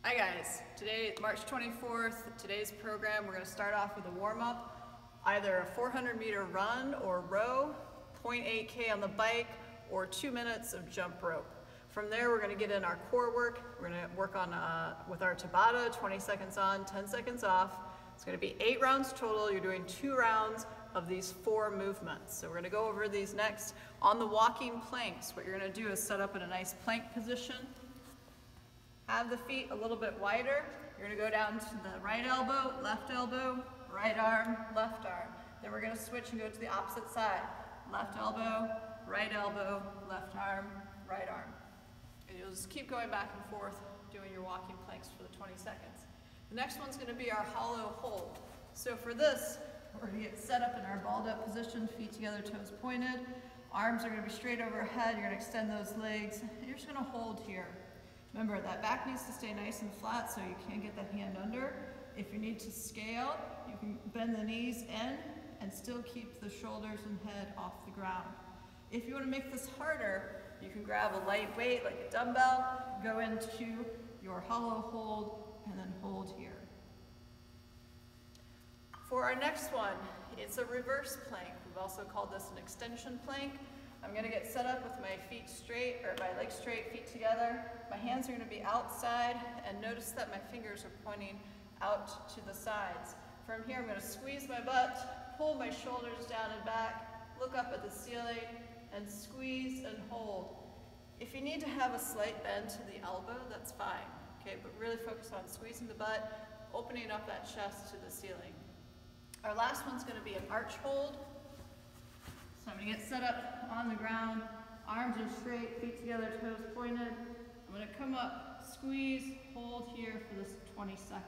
Hi guys, today March 24th, today's program we're going to start off with a warm-up, either a 400-meter run or row, 0.8K on the bike, or 2 minutes of jump rope. From there we're going to get in our core work. We're going to work on with our Tabata, 20 seconds on, 10 seconds off. It's going to be 8 rounds total. You're doing 2 rounds of these 4 movements. So we're going to go over these next. On the walking planks, what you're going to do is set up in a nice plank position. Have the feet a little bit wider. You're going to go down to the right elbow, right arm, left arm. Then we're going to switch and go to the opposite side. Left elbow, left arm, right arm. And you'll just keep going back and forth doing your walking planks for the 20 seconds. The next one's going to be our hollow hold. So for this, we're going to get set up in our balled up position, feet together, toes pointed. Arms are going to be straight overhead. You're going to extend those legs. And you're just going to hold here. Remember, that back needs to stay nice and flat so you can't get the hand under. If you need to scale, you can bend the knees in and still keep the shoulders and head off the ground. If you want to make this harder, you can grab a light weight like a dumbbell, go into your hollow hold, and then hold here. For our next one, it's a reverse plank. We've also called this an extension plank. I'm going to get set up with my feet straight, or my legs straight, feet together. My hands are going to be outside, and notice that my fingers are pointing out to the sides. From here, I'm going to squeeze my butt, pull my shoulders down and back, look up at the ceiling, and squeeze and hold. If you need to have a slight bend to the elbow, that's fine, okay? But really focus on squeezing the butt, opening up that chest to the ceiling. Our last one's going to be an arch hold. So I'm going to get set up on the ground, arms are straight, feet together, toes pointed. I'm going to come up, squeeze, hold here for this 20 seconds.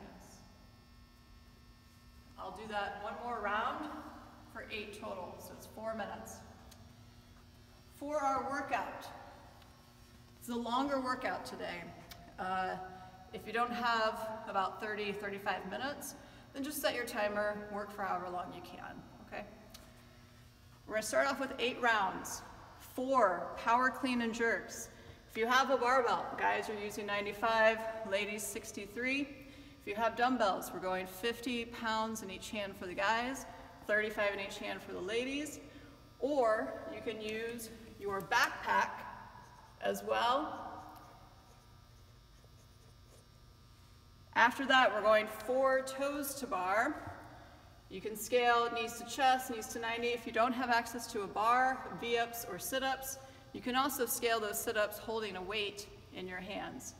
I'll do that one more round for 8 total, so it's 4 minutes. For our workout, it's a longer workout today. If you don't have about 30-35 minutes, then just set your timer, work for however long you can, okay? We're going to start off with 8 rounds, 4 power clean and jerks. If you have a barbell, guys are using 95, ladies 63. If you have dumbbells, we're going 50 pounds in each hand for the guys, 35 in each hand for the ladies, or you can use your backpack as well. After that, we're going 4 toes to bar. You can scale knees to chest, knees to 90. If you don't have access to a bar, V-ups or sit-ups, you can also scale those sit-ups holding a weight in your hands.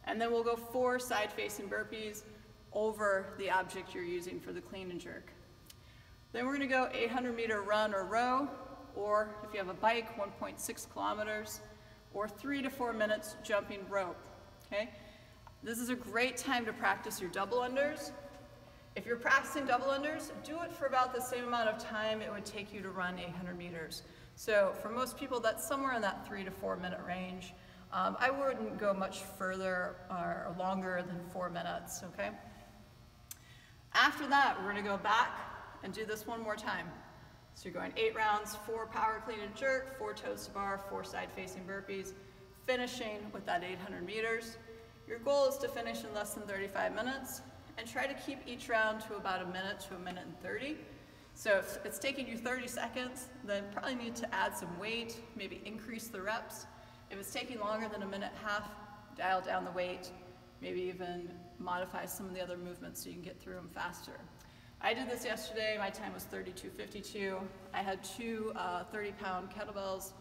And then we'll go 4 side-facing burpees over the object you're using for the clean and jerk. Then we're going to go 800-meter run or row, or if you have a bike, 1.6 kilometers, or 3 to 4 minutes jumping rope. Okay? This is a great time to practice your double unders. If you're practicing double unders, do it for about the same amount of time it would take you to run 800 meters. So for most people, that's somewhere in that 3 to 4 minute range. I wouldn't go much further or longer than 4 minutes, okay? After that, we're gonna go back and do this one more time. So you're going 8 rounds, 4 power clean and jerk, 4 toes to bar, 4 side facing burpees, finishing with that 800 meters. Your goal is to finish in less than 35 minutes. And try to keep each round to about a minute to a minute and 30. So if it's taking you 30 seconds, then probably need to add some weight, maybe increase the reps. If it's taking longer than a minute and a half, dial down the weight, maybe even modify some of the other movements so you can get through them faster. I did this yesterday, my time was 32:52. I had 2 30-pound kettlebells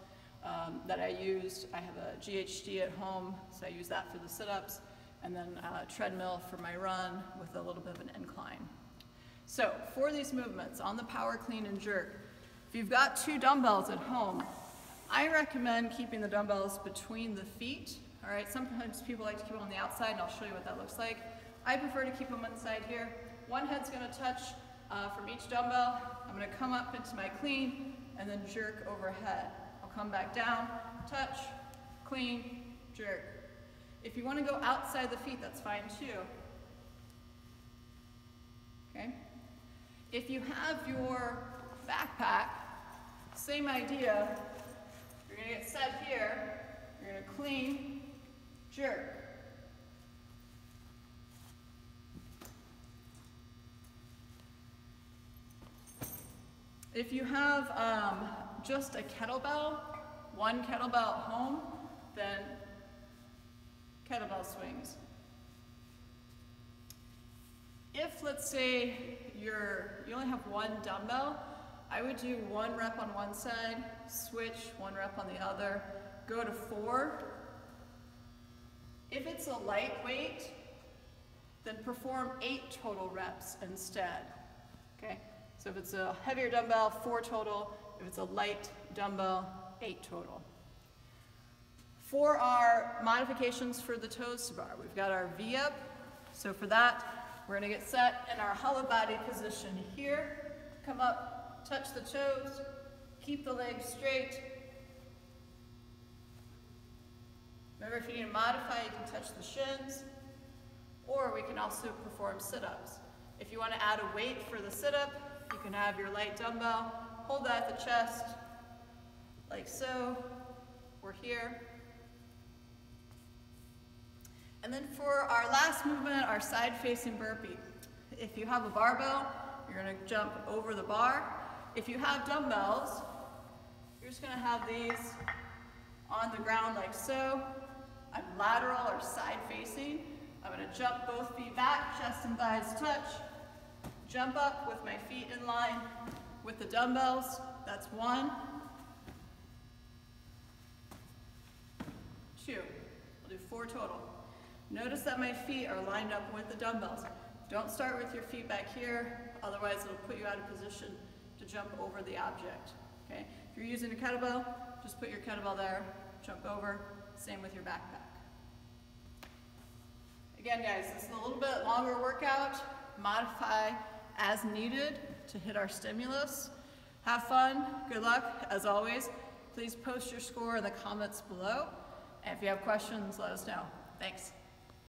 that I used. I have a GHD at home, so I use that for the sit-ups. And then a treadmill for my run with a little bit of an incline. So for these movements, on the power clean and jerk, if you've got 2 dumbbells at home, I recommend keeping the dumbbells between the feet. All right, sometimes people like to keep them on the outside, and I'll show you what that looks like. I prefer to keep them inside here. One head's gonna touch from each dumbbell. I'm gonna come up into my clean and then jerk overhead. I'll come back down, touch, clean, jerk. If you want to go outside the feet, that's fine too. Okay? If you have your backpack, same idea. You're going to get set here. You're going to clean, jerk. If you have just a kettlebell, one kettlebell at home, then kettlebell swings. If, let's say, you only have one dumbbell, I would do 1 rep on one side, switch 1 rep on the other, go to 4. If it's a lightweight, then perform 8 total reps instead, okay? So if it's a heavier dumbbell, 4 total. If it's a light dumbbell, 8 total. For our modifications for the toes to bar, we've got our V-up. So for that, we're gonna get set in our hollow body position here. Come up, touch the toes, keep the legs straight. Remember, if you need to modify, you can touch the shins, or we can also perform sit-ups. If you want to add a weight for the sit-up, you can have your light dumbbell, hold that at the chest, like so, or here. And then for our last movement, our side-facing burpee. If you have a barbell, you're going to jump over the bar. If you have dumbbells, you're just going to have these on the ground like so. I'm lateral or side-facing. I'm going to jump both feet back, chest and thighs touch. Jump up with my feet in line with the dumbbells. That's 1. 2. We'll do 4 total. Notice that my feet are lined up with the dumbbells. Don't start with your feet back here, otherwise it'll put you out of position to jump over the object, okay? If you're using a kettlebell, just put your kettlebell there, jump over, same with your backpack. Again, guys, this is a little bit longer workout. Modify as needed to hit our stimulus. Have fun, good luck, as always. Please post your score in the comments below. And if you have questions, let us know. Thanks.